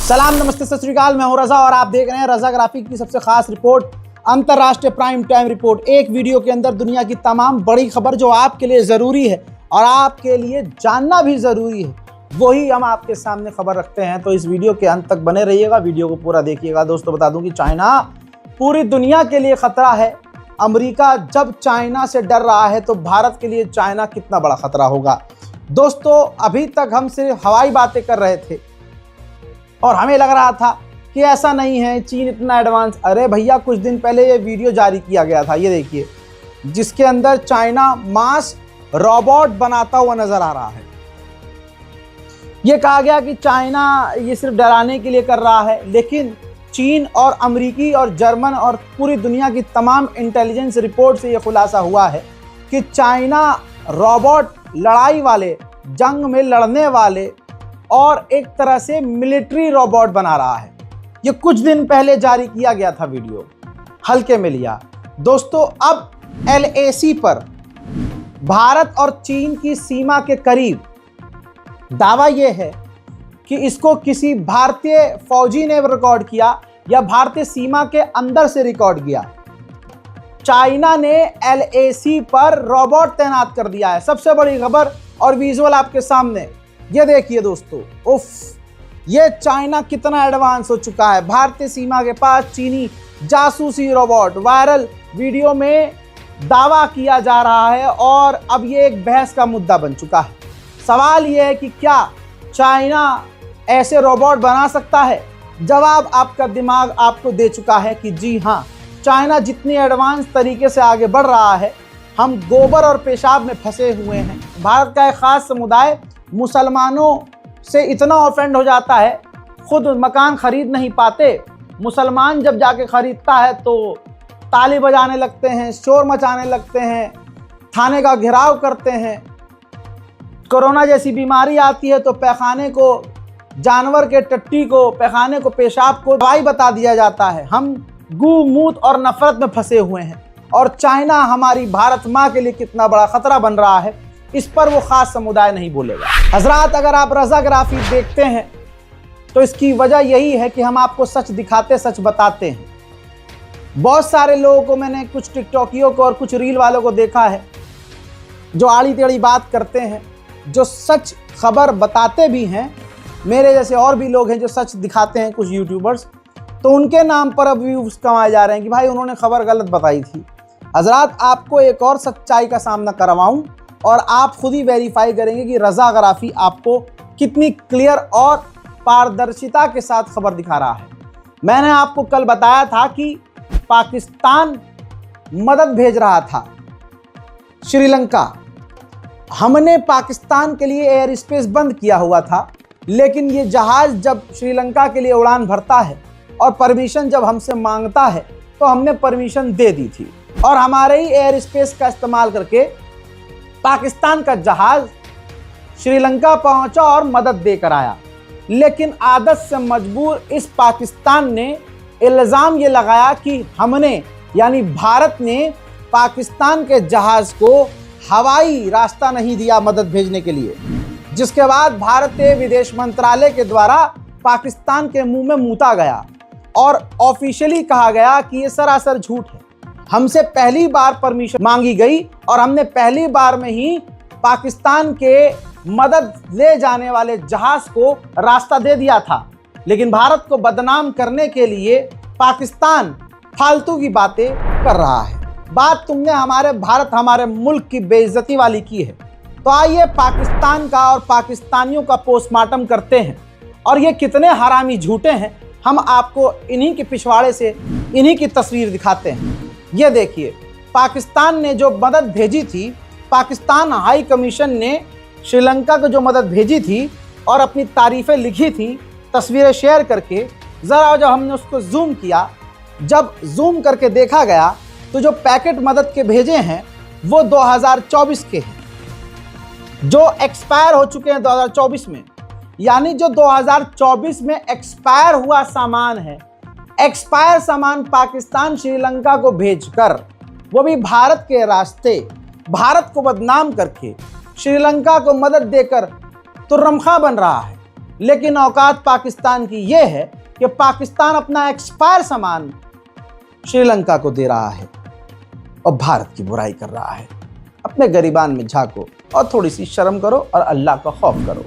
सलाम, नमस्ते, सत श्री अकाल। मैं हूं रजा और आप देख रहे हैं रजा ग्राफिक की सबसे खास रिपोर्ट, अंतर्राष्ट्रीय प्राइम टाइम रिपोर्ट। एक वीडियो के अंदर दुनिया की तमाम बड़ी खबर जो आपके लिए ज़रूरी है और आपके लिए जानना भी ज़रूरी है, वही हम आपके सामने खबर रखते हैं। तो इस वीडियो के अंत तक बने रहिएगा, वीडियो को पूरा देखिएगा। दोस्तों, बता दूं कि चाइना पूरी दुनिया के लिए ख़तरा है। अमेरिका जब चाइना से डर रहा है तो भारत के लिए चाइना कितना बड़ा ख़तरा होगा। दोस्तों, अभी तक हम सिर्फ हवाई बातें कर रहे थे और हमें लग रहा था कि ऐसा नहीं है, चीन इतना एडवांस। अरे भैया, कुछ दिन पहले ये वीडियो जारी किया गया था, ये देखिए, जिसके अंदर चाइना मास रोबोट बनाता हुआ नजर आ रहा है। ये कहा गया कि चाइना ये सिर्फ डराने के लिए कर रहा है, लेकिन चीन और अमेरिकी और जर्मन और पूरी दुनिया की तमाम इंटेलिजेंस रिपोर्ट से ये खुलासा हुआ है कि चाइना रोबोट लड़ाई वाले, जंग में लड़ने वाले और एक तरह से मिलिट्री रोबोट बना रहा है। ये कुछ दिन पहले जारी किया गया था, वीडियो हल्के में लिया। दोस्तों, अब LAC पर भारत और चीन की सीमा के करीब दावा यह है कि इसको किसी भारतीय फौजी ने रिकॉर्ड किया या भारतीय सीमा के अंदर से रिकॉर्ड किया। चाइना ने LAC पर रोबोट तैनात कर दिया है। सबसे बड़ी खबर और विजुअल आपके सामने, ये देखिए दोस्तों। उफ, ये चाइना कितना एडवांस हो चुका है। भारतीय सीमा के पास चीनी जासूसी रोबोट, वायरल वीडियो में दावा किया जा रहा है और अब ये एक बहस का मुद्दा बन चुका है। सवाल ये है कि क्या चाइना ऐसे रोबोट बना सकता है? जवाब आपका दिमाग आपको दे चुका है कि जी हाँ, चाइना जितनी एडवांस तरीके से आगे बढ़ रहा है, हम गोबर और पेशाब में फंसे हुए हैं। भारत का एक ख़ास समुदाय मुसलमानों से इतना ऑफेंड हो जाता है, खुद मकान खरीद नहीं पाते, मुसलमान जब जाके खरीदता है तो ताली बजाने लगते हैं, शोर मचाने लगते हैं, थाने का घेराव करते हैं। कोरोना जैसी बीमारी आती है तो पैखाने को, जानवर के टट्टी को, पैखाने को, पेशाब को दवाई बता दिया जाता है। हम गू, मूत और नफरत में फंसे हुए हैं और चाइना हमारी भारत माँ के लिए कितना बड़ा खतरा बन रहा है, इस पर वो खास समुदाय नहीं बोलेगा। हजरात, अगर आप रजा ग्राफिक देखते हैं तो इसकी वजह यही है कि हम आपको सच दिखाते, सच बताते हैं। बहुत सारे लोगों को, मैंने कुछ टिकटॉकियों को और कुछ रील वालों को देखा है जो आड़ी टेढ़ी बात करते हैं, जो सच खबर बताते भी हैं। मेरे जैसे और भी लोग हैं जो सच दिखाते हैं, कुछ यूट्यूबर्स, तो उनके नाम पर अब व्यूज कमाए जा रहे हैं कि भाई उन्होंने खबर गलत बताई थी। हजरात, आपको एक और सच्चाई का सामना करवाऊं और आप खुद ही वेरीफाई करेंगे कि रजा ग्राफी आपको कितनी क्लियर और पारदर्शिता के साथ खबर दिखा रहा है। मैंने आपको कल बताया था कि पाकिस्तान मदद भेज रहा था श्रीलंका। हमने पाकिस्तान के लिए एयर स्पेस बंद किया हुआ था, लेकिन ये जहाज़ जब श्रीलंका के लिए उड़ान भरता है और परमिशन जब हमसे मांगता है तो हमने परमिशन दे दी थी और हमारे ही एयर स्पेस का इस्तेमाल करके पाकिस्तान का जहाज़ श्रीलंका पहुंचा और मदद देकर आया। लेकिन आदत से मजबूर इस पाकिस्तान ने इल्ज़ाम ये लगाया कि हमने, यानी भारत ने, पाकिस्तान के जहाज़ को हवाई रास्ता नहीं दिया मदद भेजने के लिए, जिसके बाद भारतीय विदेश मंत्रालय के द्वारा पाकिस्तान के मुंह में मूता गया और ऑफिशियली कहा गया कि ये सरासर झूठ है। हमसे पहली बार परमिशन मांगी गई और हमने पहली बार में ही पाकिस्तान के मदद ले जाने वाले जहाज को रास्ता दे दिया था। लेकिन भारत को बदनाम करने के लिए पाकिस्तान फालतू की बातें कर रहा है। बात तुमने हमारे भारत, हमारे मुल्क की बेइज्जती वाली की है। तो आइए पाकिस्तान का और पाकिस्तानियों का पोस्टमार्टम करते हैं और ये कितने हरामी झूठे हैं, हम आपको इन्हीं के पिछवाड़े से इन्हीं की तस्वीर दिखाते हैं। ये देखिए, पाकिस्तान ने जो मदद भेजी थी, पाकिस्तान हाई कमीशन ने श्रीलंका को जो मदद भेजी थी और अपनी तारीफ़ें लिखी थी तस्वीरें शेयर करके, ज़रा जब हमने उसको जूम किया, जब जूम करके देखा गया तो जो पैकेट मदद के भेजे हैं वो 2024 के हैं, जो एक्सपायर हो चुके हैं 2024 में। यानी जो 2024 में एक्सपायर हुआ सामान है, एक्सपायर सामान पाकिस्तान श्रीलंका को भेजकर, वो भी भारत के रास्ते, भारत को बदनाम करके, श्रीलंका को मदद देकर तुर्रमखा बन रहा है। लेकिन औकात पाकिस्तान की यह है कि पाकिस्तान अपना एक्सपायर सामान श्रीलंका को दे रहा है और भारत की बुराई कर रहा है। अपने गरीबान में झांको और थोड़ी सी शर्म करो और अल्लाह का खौफ करो।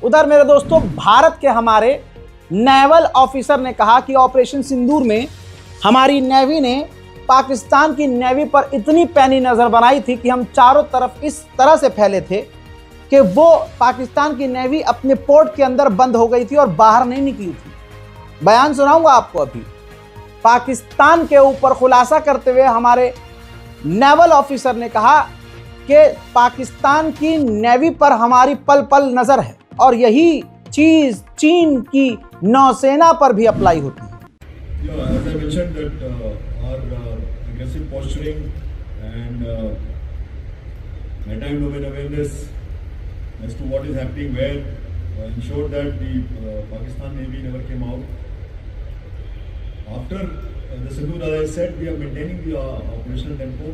उधर मेरे दोस्तों, भारत के हमारे नेवल ऑफिसर ने कहा कि ऑपरेशन सिंदूर में हमारी नेवी ने पाकिस्तान की नेवी पर इतनी पैनी नज़र बनाई थी कि हम चारों तरफ इस तरह से फैले थे कि वो पाकिस्तान की नेवी अपने पोर्ट के अंदर बंद हो गई थी और बाहर नहीं निकली थी। बयान सुनाऊंगा आपको अभी। पाकिस्तान के ऊपर खुलासा करते हुए हमारे नेवल ऑफिसर ने कहा कि पाकिस्तान की नेवी पर हमारी पल पल नजर है और यही चीज चीन की नौसेना पर भी अप्लाई होती है। After the Sindoor, as I said, we are maintaining the operational tempo.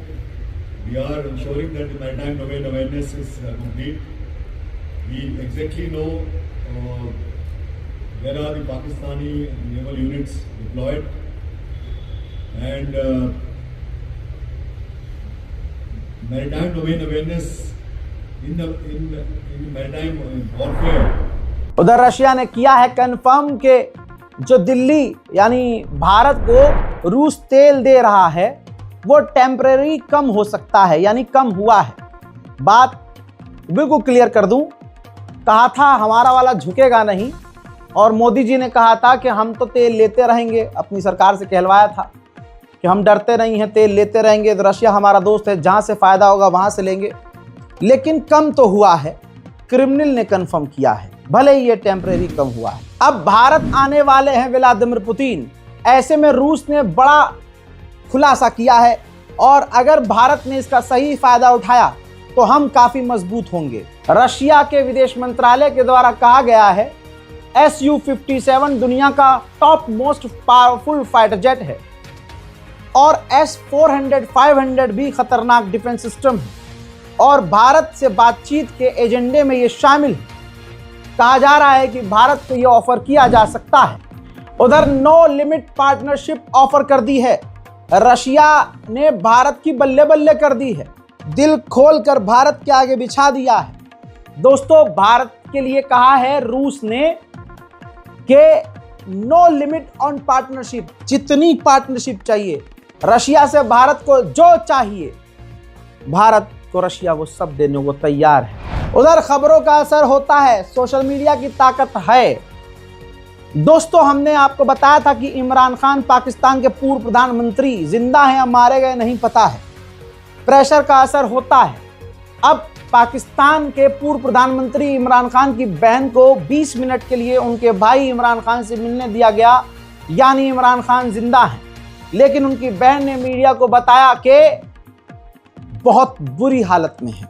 We are ensuring that the maritime domain awareness is complete. We exactly know where are the Pakistani naval units deployed, and maritime domain awareness in the maritime warfare. उधर Russia ने किया है confirm कि जो दिल्ली यानी भारत को रूस तेल दे रहा है वो टेम्परेरी कम हो सकता है, यानी कम हुआ है। बात बिल्कुल क्लियर कर दूं, कहा था हमारा वाला झुकेगा नहीं, और मोदी जी ने कहा था कि हम तो तेल लेते रहेंगे, अपनी सरकार से कहलवाया था कि हम डरते नहीं हैं, तेल लेते रहेंगे। तो रशिया हमारा दोस्त है, जहां से फायदा होगा वहां से लेंगे। लेकिन कम तो हुआ है, क्रिमिनल ने कंफर्म किया है, भले ही ये टेम्परेरी कम हुआ है। अब भारत आने वाले हैं व्लादिमीर पुतिन, ऐसे में रूस ने बड़ा खुलासा किया है और अगर भारत ने इसका सही फायदा उठाया तो हम काफी मजबूत होंगे। रशिया के विदेश मंत्रालय के द्वारा कहा गया है Su-57 दुनिया का top most powerful fighter jet है और S-400, 500 भी खतरनाक डिफेंस सिस्टम है और भारत से बातचीत के एजेंडे में ये शामिल है। कहा जा रहा है कि भारत को यह ऑफर किया जा सकता है। उधर नो लिमिट पार्टनरशिप ऑफर कर दी है। रशिया ने भारत की बल्ले बल्ले कर दी है, दिल खोलकर भारत के आगे बिछा दिया है। दोस्तों, भारत के लिए कहा है रूस ने कि नो लिमिट ऑन पार्टनरशिप, जितनी पार्टनरशिप चाहिए रशिया से भारत को, जो चाहिए भारत को रशिया वो सब देने को तैयार है। उधर खबरों का असर होता है, सोशल मीडिया की ताकत है। दोस्तों, हमने आपको बताया था कि इमरान खान पाकिस्तान के पूर्व प्रधानमंत्री जिंदा हैं या मारे गए नहीं पता है, प्रेशर का असर होता है। अब पाकिस्तान के पूर्व प्रधानमंत्री इमरान खान की बहन को 20 मिनट के लिए उनके भाई इमरान खान से मिलने दिया गया, यानी इमरान खान जिंदा हैं। लेकिन उनकी बहन ने मीडिया को बताया कि बहुत बुरी हालत में है,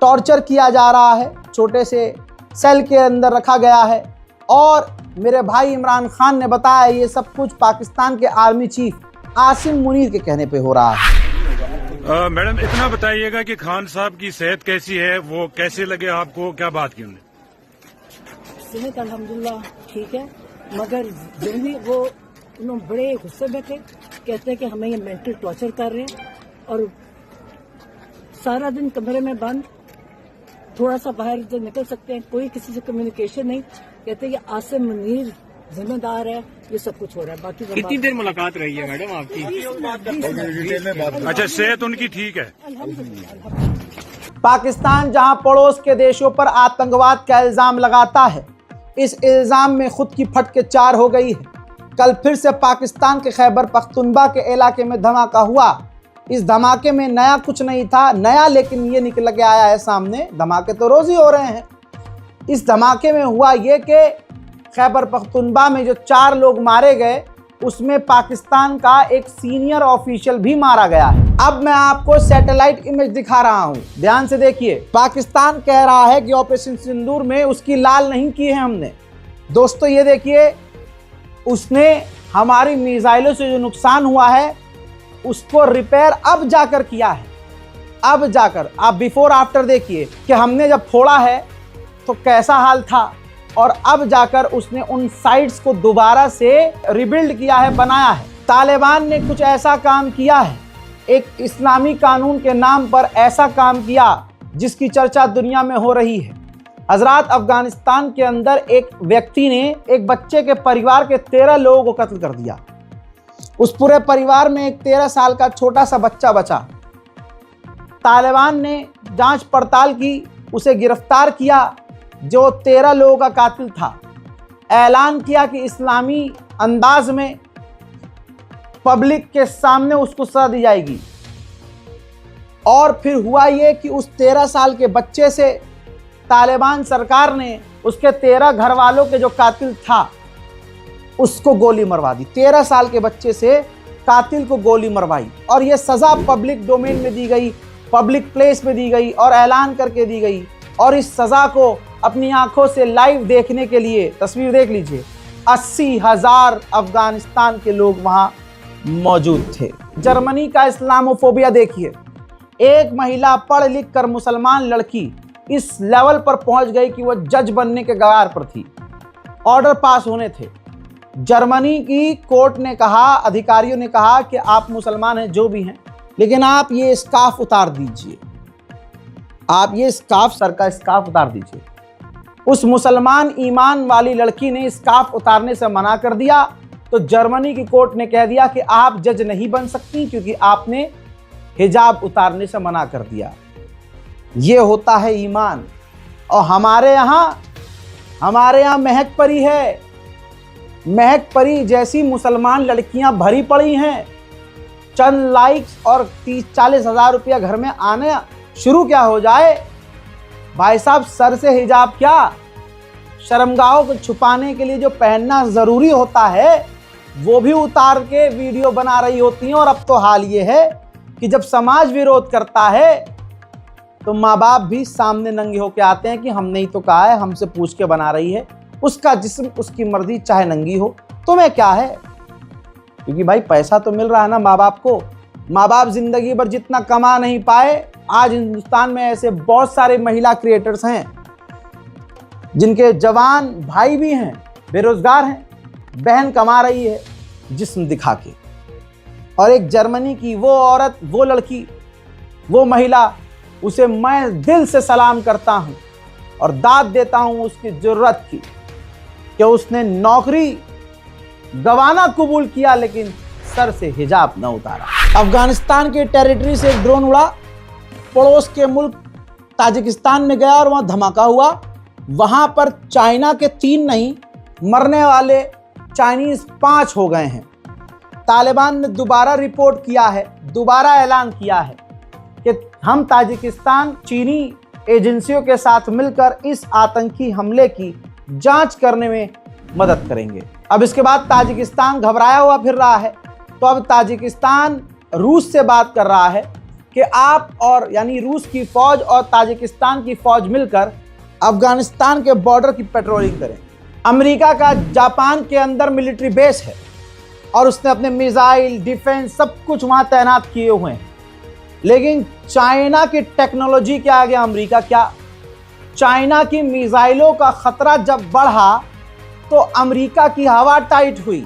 टॉर्चर किया जा रहा है, छोटे से सेल के अंदर रखा गया है। और मेरे भाई इमरान खान ने बताया ये सब कुछ पाकिस्तान के आर्मी चीफ आसिम मुनीर के कहने पे हो रहा है। मैडम, इतना बताइएगा कि खान साहब की सेहत कैसी है, वो कैसे लगे आपको, क्या बात की उन्होंने? सेहत अल्हम्दुलिल्लाह ठीक है, मगर जो भी वो उन्होंने बड़े गुस्से में थे, कहते हैं कि हमें ये मेंटल टॉर्चर कर रहे हैं और सारा दिन कमरे में बंद, थोड़ा सा बाहर जो निकल सकते हैं, कोई किसी से कम्युनिकेशन नहीं। कहते हैं कि आसिम मुनीर जिम्मेदार है, ये सब कुछ हो रहा है। बाकी कितनी देर मुलाकात रही है मैडम आपकी? अच्छा, सेहत उनकी ठीक है? पाकिस्तान जहां पड़ोस के देशों पर आतंकवाद का इल्जाम लगाता है, इस इल्जाम में खुद की फट के चार हो गई है। कल फिर से पाकिस्तान के खैबर पख्तूनख्वा के इलाके में धमाका हुआ। इस धमाके में नया कुछ नहीं था, नया लेकिन ये निकल के आया है सामने। धमाके तो रोज ही हो रहे हैं। इस धमाके में हुआ ये कि खैबर पख्तूनख्वा में जो 4 लोग मारे गए, उसमें पाकिस्तान का एक सीनियर ऑफिशियल भी मारा गया है। अब मैं आपको सैटेलाइट इमेज दिखा रहा हूं, ध्यान से देखिए। पाकिस्तान कह रहा है कि ऑपरेशन सिंदूर में उसकी लाल नहीं की है हमने। दोस्तों, ये देखिए, उसने हमारी मिसाइलों से जो नुकसान हुआ है उसको रिपेयर अब जाकर किया है। अब जाकर आप बिफोर आफ्टर देखिए कि हमने जब फोड़ा है तो कैसा हाल था और अब जाकर उसने उन साइट्स को दोबारा से रिबिल्ड किया है, बनाया है। तालिबान ने कुछ ऐसा काम किया है, एक इस्लामी कानून के नाम पर ऐसा काम किया जिसकी चर्चा दुनिया में हो रही है। हजरात, अफगानिस्तान के अंदर एक व्यक्ति ने एक बच्चे के परिवार के 13 लोगों को कत्ल कर दिया। उस पूरे परिवार में एक 13 साल का छोटा सा बच्चा बचा। तालिबान ने जांच पड़ताल की, उसे गिरफ्तार किया जो 13 लोगों का कातिल था। ऐलान किया कि इस्लामी अंदाज में पब्लिक के सामने उसको सजा दी जाएगी। और फिर हुआ ये कि उस 13 साल के बच्चे से तालिबान सरकार ने उसके 13 घर वालों के जो कातिल था उसको गोली मरवा दी। 13 साल के बच्चे से कातिल को गोली मरवाई और ये सज़ा पब्लिक डोमेन में दी गई, पब्लिक प्लेस में दी गई और ऐलान करके दी गई। और इस सज़ा को अपनी आंखों से लाइव देखने के लिए, तस्वीर देख लीजिए, 80,000 अफगानिस्तान के लोग वहाँ मौजूद थे। जर्मनी का इस्लामोफोबिया देखिए, एक महिला पढ़ लिख कर मुसलमान लड़की इस लेवल पर पहुंच गई कि वह जज बनने के कगार पर थी, ऑर्डर पास होने थे। जर्मनी की कोर्ट ने कहा, अधिकारियों ने कहा कि आप मुसलमान हैं जो भी हैं, लेकिन आप ये स्कार्फ उतार दीजिए, आप ये स्कार्फ, सर का स्कार्फ उतार दीजिए। उस मुसलमान ईमान वाली लड़की ने स्कार्फ उतारने से मना कर दिया, तो जर्मनी की कोर्ट ने कह दिया कि आप जज नहीं बन सकती क्योंकि आपने हिजाब उतारने से मना कर दिया। ये होता है ईमान। और हमारे यहाँ महक परी है, महक परी जैसी मुसलमान लड़कियां भरी पड़ी हैं। चंद लाइक्स और 30-40 हज़ार रुपया घर में आने शुरू क्या हो जाए, भाई साहब सर से हिजाब क्या, शर्मगाहों को छुपाने के लिए जो पहनना ज़रूरी होता है वो भी उतार के वीडियो बना रही होती हैं। और अब तो हाल ये है कि जब समाज विरोध करता है तो माँ बाप भी सामने नंगे होके आते हैं कि हमने ही तो कहा है, हमसे पूछ के बना रही है, उसका जिस्म उसकी मर्जी, चाहे नंगी हो, तुम्हें क्या है। क्योंकि भाई पैसा तो मिल रहा है ना माँ बाप को। माँ बाप जिंदगी भर जितना कमा नहीं पाए, आज हिंदुस्तान में ऐसे बहुत सारे महिला क्रिएटर्स हैं जिनके जवान भाई भी हैं, बेरोजगार हैं, बहन कमा रही है जिस्म दिखा के। और एक जर्मनी की वो औरत, वो लड़की, वो महिला, उसे मैं दिल से सलाम करता हूं और दाद देता हूं उसकी जरूरत की कि उसने नौकरी गंवाना कबूल किया लेकिन सर से हिजाब न उतारा। अफगानिस्तान के टेरिटरी से एक ड्रोन उड़ा, पड़ोस के मुल्क ताजिकिस्तान में गया और वहां धमाका हुआ। वहां पर चाइना के 3 नहीं, मरने वाले चाइनीज 5 हो गए हैं। तालिबान ने दोबारा रिपोर्ट किया है, दोबारा ऐलान किया है कि हम ताजिकिस्तान चीनी एजेंसियों के साथ मिलकर इस आतंकी हमले की जांच करने में मदद करेंगे। अब इसके बाद ताजिकिस्तान घबराया हुआ फिर रहा है, तो अब ताजिकिस्तान रूस से बात कर रहा है कि आप और यानी रूस की फौज और ताजिकिस्तान की फौज मिलकर अफगानिस्तान के बॉर्डर की पेट्रोलिंग करें। अमेरिका का जापान के अंदर मिलिट्री बेस है और उसने अपने मिसाइल, डिफेंस सब कुछ वहां तैनात किए हुए हैं। लेकिन चाइना की टेक्नोलॉजी के आगे अमेरिका क्या? चाइना की मिसाइलों का खतरा जब बढ़ा तो अमेरिका की हवा टाइट हुई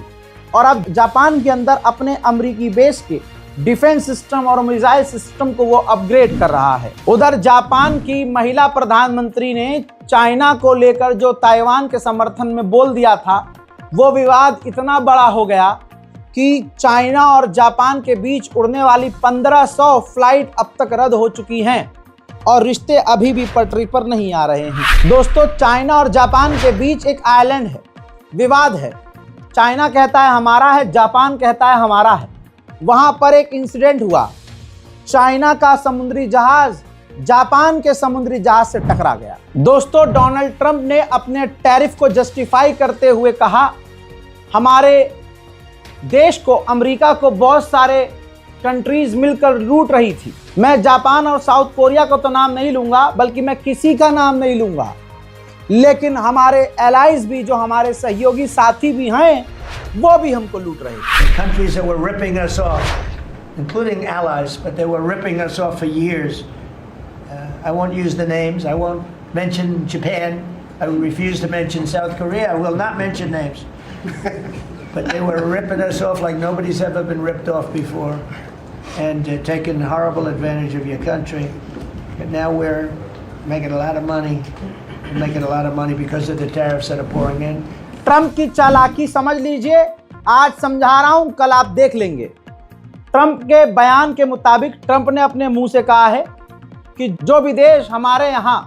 और अब जापान के अंदर अपने अमेरिकी बेस के डिफेंस सिस्टम और मिसाइल सिस्टम को वो अपग्रेड कर रहा है। उधर जापान की महिला प्रधानमंत्री ने चाइना को लेकर जो ताइवान के समर्थन में बोल दिया था, वो विवाद इतना बड़ा हो गया कि चाइना और जापान के बीच उड़ने वाली 1500 फ्लाइट अब तक रद्द हो चुकी हैं और रिश्ते अभी भी पटरी पर नहीं आ रहे हैं। दोस्तों, चाइना और जापान के बीच एक आइलैंड है, विवाद है। चाइना कहता है हमारा है, जापान कहता है हमारा है। वहां पर एक इंसिडेंट हुआ, चाइना का समुद्री जहाज जापान के समुद्री जहाज से टकरा गया। दोस्तों, डोनाल्ड ट्रंप ने अपने टैरिफ को जस्टिफाई करते हुए कहा हमारे देश को, अमेरिका को बहुत सारे कंट्रीज मिलकर लूट रही थी। मैं जापान और साउथ कोरिया का तो नाम नहीं लूंगा, बल्कि मैं किसी का नाम नहीं लूंगा, लेकिन हमारे एलाइज भी, जो हमारे सहयोगी साथी भी हैं, वो भी हमको लूट रहे थे। Countries that were ripping us off, including allies, but they were ripping us off for years. I won't use the names. I won't mention Japan I refuse to mention South Korea. I will not mention names. But they were ripping us off like nobody's ever been ripped off before, and taking horrible advantage of your country. And now we're making a lot of money. We're making a lot of money because of the tariffs that are pouring in. Trump की चालाकी समझ लीजिए, आज समझा रहा हूं, कल आप देख लेंगे। ट्रंप के बयान के मुताबिक ट्रंप ने अपने मुंह से कहा है कि जो भी देश हमारे यहां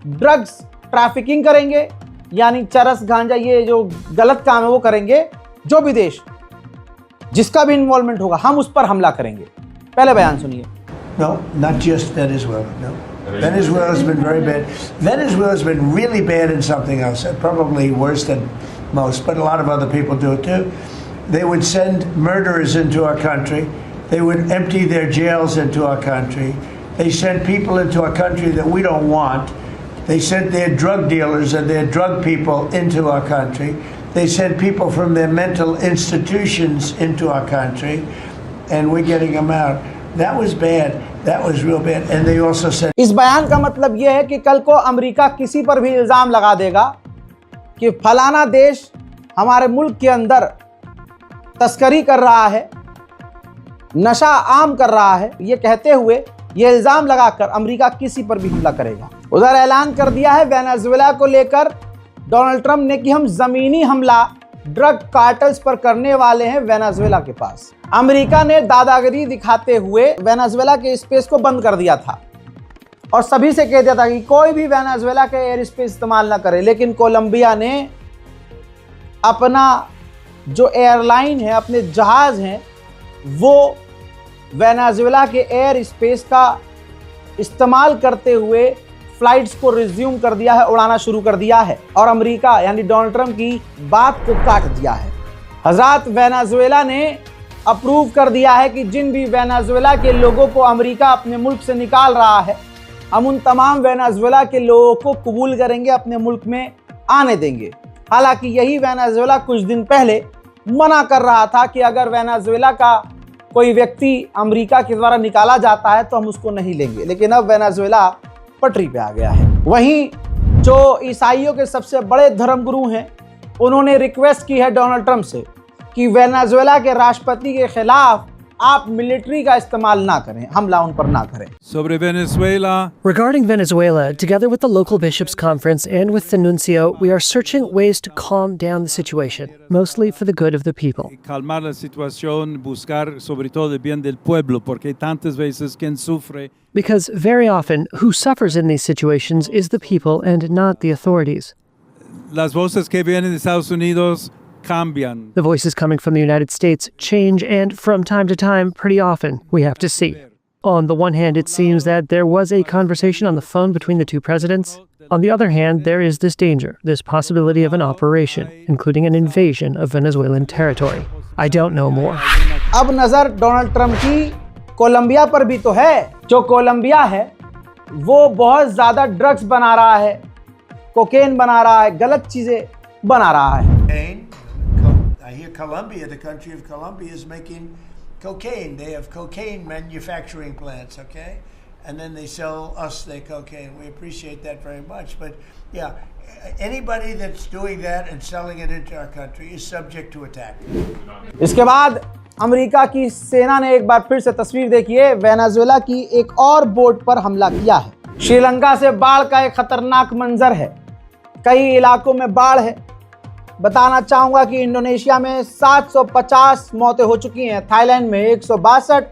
ड्रग्स ट्रैफिकिंग करेंगे, यानी चरस गांजा ये जो गलत काम है वो करेंगे, जो भी देश जिसका भी इन्वॉल्वमेंट होगा हम उस पर हमला करेंगे। पहले बयान सुनिए। No, not just Venezuela. No, Venezuela's been very bad. Venezuela's been really bad in something else, probably worse than most, but a lot of other people do it too. They would send murderers into our country. They would empty their jails into our country. They send people into our country that we don't want. They sent their drug dealers and their drug people into our country. They sent people from their mental institutions into our country, and we're getting them out. That was bad. That was real bad. And they also said, इस बयान का मतलब यह है कि कल को America किसी पर भी इल्जाम लगा देगा कि फलाना देश हमारे मुल्क के अंदर तस्करी कर रहा है, नशा आम कर रहा है, ये कहते हुए ये इल्जाम लगाकर अमेरिका किसी पर भी हमला करेगा। उधर ऐलान कर दिया है वेनेजुएला को लेकर डोनाल्ड ट्रंप ने कि हम जमीनी हमला ड्रग कार्टल्स पर करने वाले हैं वेनेजुएला के पास। अमेरिका ने दादागिरी दिखाते हुए वेनेजुएला के स्पेस को बंद कर दिया था और सभी से कह दिया था कि कोई भी वेनेजुएला के एयर स्पेस इस्तेमाल ना करे, लेकिन कोलंबिया ने अपना जो एयरलाइन है, अपने जहाज हैं, वो वेनेजुएला के एयर स्पेस का इस्तेमाल करते हुए फ्लाइट्स को रिज्यूम कर दिया है, उड़ाना शुरू कर दिया है और अमेरिका यानी डोनाल्ड ट्रंप की बात को काट दिया है। हजरात, वेनेजुएला ने अप्रूव कर दिया है कि जिन भी वेनेजुएला के लोगों को अमेरिका अपने मुल्क से निकाल रहा है, हम उन तमाम वेनेजुएला के लोगों को कबूल करेंगे, अपने मुल्क में आने देंगे। हालांकि यही वेनेजुएला कुछ दिन पहले मना कर रहा था कि अगर वेनेजुएला का कोई व्यक्ति अमेरिका के द्वारा निकाला जाता है तो हम उसको नहीं लेंगे, लेकिन अब वेनेजुएला पटरी पे आ गया है। वहीं जो ईसाइयों के सबसे बड़े धर्मगुरु हैं, उन्होंने रिक्वेस्ट की है डोनाल्ड ट्रंप से कि वेनेजुएला के राष्ट्रपति के खिलाफ आप मिलिट्री का इस्तेमाल ना करें, हमला उन पर ना करें। Sobre Venezuela. Regarding Venezuela, together with the local bishops' conference and with the nuncio, we are searching ways to calm down the situation, mostly for the good of the people. Calmar la situación, buscar sobre todo el bien del pueblo, porque hay tantas veces quien sufre. Because very often, who suffers in these situations is the people and not the authorities. Las voces que vienen de Estados Unidos cambian. The voices coming from the United States change, and from time to time, pretty often, we have to see. On the one hand, it seems that there was a conversation on the phone between the two presidents. On the other hand, there is this danger, this possibility of an operation, including an invasion of Venezuelan territory. I don't know more. अब नजर Donald Trump की Colombia पर भी तो है। जो Colombia है वो बहुत ज्यादा ड्रग्स बना रहा है, कोकेन बना रहा है, गलत चीजें बना रहा है। I hear Colombia, the country of Colombia, is making cocaine. They have cocaine manufacturing plants, okay? And then they sell us their cocaine. We appreciate that very much. But yeah, anybody that's doing that and selling it into our country is subject to attack. इसके बाद America की सेना ने एक बार फिर से तस्वीर देखिए, वेनेजुएला की एक और बोट पर हमला किया है। श्रीलंका से बाढ़ का एक खतरनाक मंजर है, कई इलाकों में बाढ़ है। बताना चाहूँगा कि इंडोनेशिया में 750 मौतें हो चुकी हैं, थाईलैंड में 162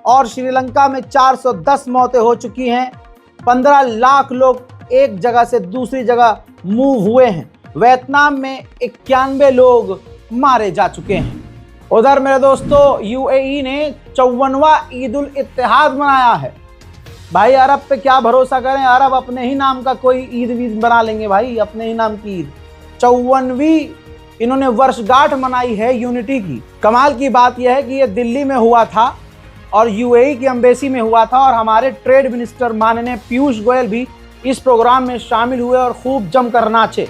और श्रीलंका में 410 मौतें हो चुकी हैं। 15 लाख लोग एक जगह से दूसरी जगह मूव हुए हैं। वियतनाम में 91 लोग मारे जा चुके हैं। उधर मेरे दोस्तों, यूएई ने 54वां ईद उल इत्तेहाद मनाया है। भाई अरब पे क्या भरोसा करें, अरब अपने ही नाम का कोई ईद वीद बना लेंगे भाई, अपने ही नाम की ईद। 54वीं इन्होंने वर्षगांठ मनाई है यूनिटी की। कमाल की बात यह है कि ये दिल्ली में हुआ था और यूएई की एम्बेसी में हुआ था और हमारे ट्रेड मिनिस्टर माननीय पीयूष गोयल भी इस प्रोग्राम में शामिल हुए और खूब जमकर नाचे।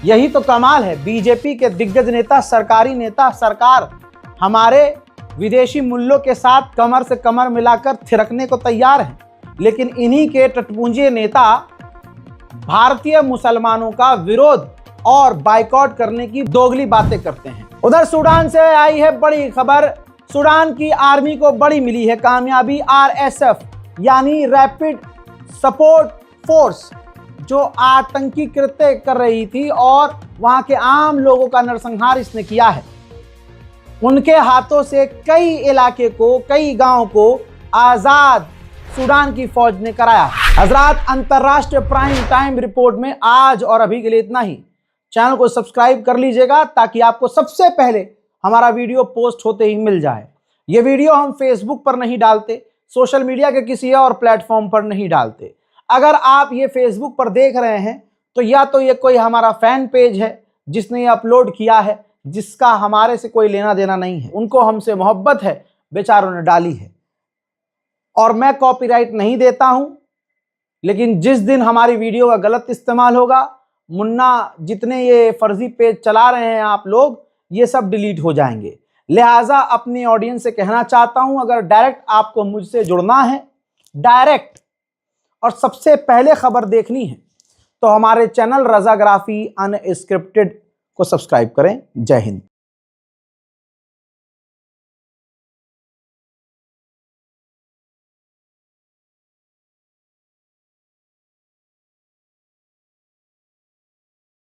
यही तो कमाल है, बीजेपी के दिग्गज नेता, सरकारी नेता, सरकार हमारे विदेशी मूल्यों के साथ कमर से कमर मिलाकर थिरकने को तैयार है, लेकिन इन्हीं के टटपुंजे नेता भारतीय मुसलमानों का विरोध और बाइकआउट करने की दोगली बातें करते हैं। उधर सूडान से आई है बड़ी खबर। सूडान की आर्मी को बड़ी मिली है कामयाबी। RSF यानी रैपिड सपोर्ट फोर्स, जो आतंकी कृत्य कर रही थी और वहां के आम लोगों का नरसंहार इसने किया है, उनके हाथों से कई इलाके को, कई गांव को आजाद सूडान की फौज ने कराया। हजरात, अंतर्राष्ट्रीय प्राइम टाइम रिपोर्ट में आज और अभी के लिए इतना ही। चैनल को सब्सक्राइब कर लीजिएगा ताकि आपको सबसे पहले हमारा वीडियो पोस्ट होते ही मिल जाए। ये वीडियो हम फेसबुक पर नहीं डालते, सोशल मीडिया के किसी और प्लेटफॉर्म पर नहीं डालते। अगर आप ये फेसबुक पर देख रहे हैं तो या तो ये कोई हमारा फैन पेज है जिसने ये अपलोड किया है, जिसका हमारे से कोई लेना देना नहीं है, उनको हमसे मोहब्बत है, बेचारों ने डाली है, और मैं कॉपीराइट नहीं देता हूं। लेकिन जिस दिन हमारी वीडियो का गलत इस्तेमाल होगा, मुन्ना जितने ये फर्जी पेज चला रहे हैं आप लोग, ये सब डिलीट हो जाएंगे। लिहाजा अपनी ऑडियंस से कहना चाहता हूं, अगर डायरेक्ट आपको मुझसे जुड़ना है, डायरेक्ट और सबसे पहले खबर देखनी है, तो हमारे चैनल रज़ाग्राफी अनस्क्रिप्टेड को सब्सक्राइब करें। जय हिंद।